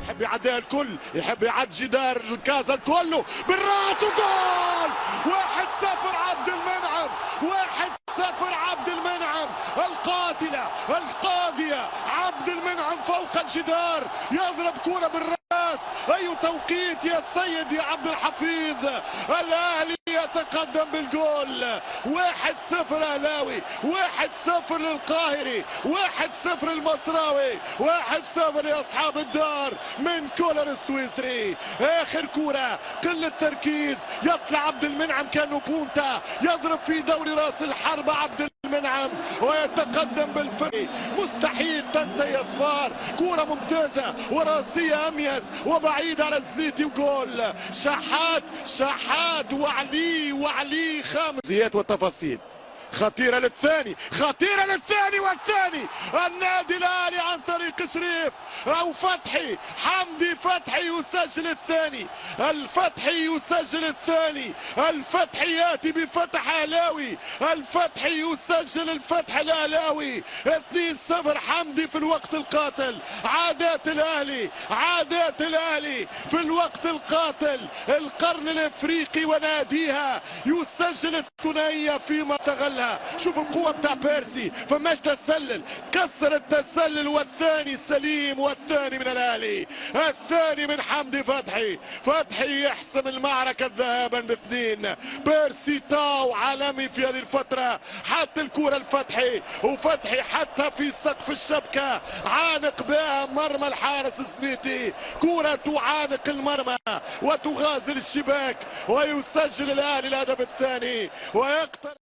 يحب يعديها الكل، يحب يعدي جدار كازا الكل بالراس وجول. 1-0 عبد المنعم، 1-0 عبد المنعم. القاتلة القاضية عبد المنعم فوق الجدار، يضرب كرة بالراس. أي توقيت يا سيد يا عبد الحفيظ. الأهلي يتقدم بالجول. 1-0 أهلاوي، 1-0 للقاهري، 1-0 المصراوي، 1-0 لأصحاب الدار من كولر السويسري. آخر كرة قلة تركيز، يطلع عبد المنعم كأنه بونتا، يضرب في دوري راس الحربة عبد المنعم ويتقدم بالفريق. مستحيل تنتهي أصفار. كرة ممتازة وراسية أميز وبعيدة على الزنيتي وجول. شحات وعلي خامس. زياد وتفاصيل خطيرة للثاني، خطيرة للثاني والثاني. النادي الأهلي عن طريق شريف أو فتحي، حمدي فتحي يسجل الثاني. الفتحي يسجل الثاني. الفتحي يأتي بفتح أهلاوي، الفتحي يسجل الفتح الأهلاوي. 2-0 حمدي في الوقت القاتل. عادات الأهلي، عادات الأهلي في الوقت القاتل. القرن الإفريقي وناديها يسجل الثنائية فيما تغلى. شوف القوة بتاع بيرسي، فماش تسلل، كسر التسلل. والثاني سليم، والثاني من الأهلي، الثاني من حمدي فتحي. فتحي يحسم المعركة ذهابا ب2. بيرسي تاو عالمي في هذه الفترة. حتى الكرة الفتحي، وفتحي حتى في سقف الشبكة عانق بها مرمى الحارس السنيتي. كرة تعانق المرمى وتغازل الشباك، ويسجل الأهلي الهدف الثاني ويقتل.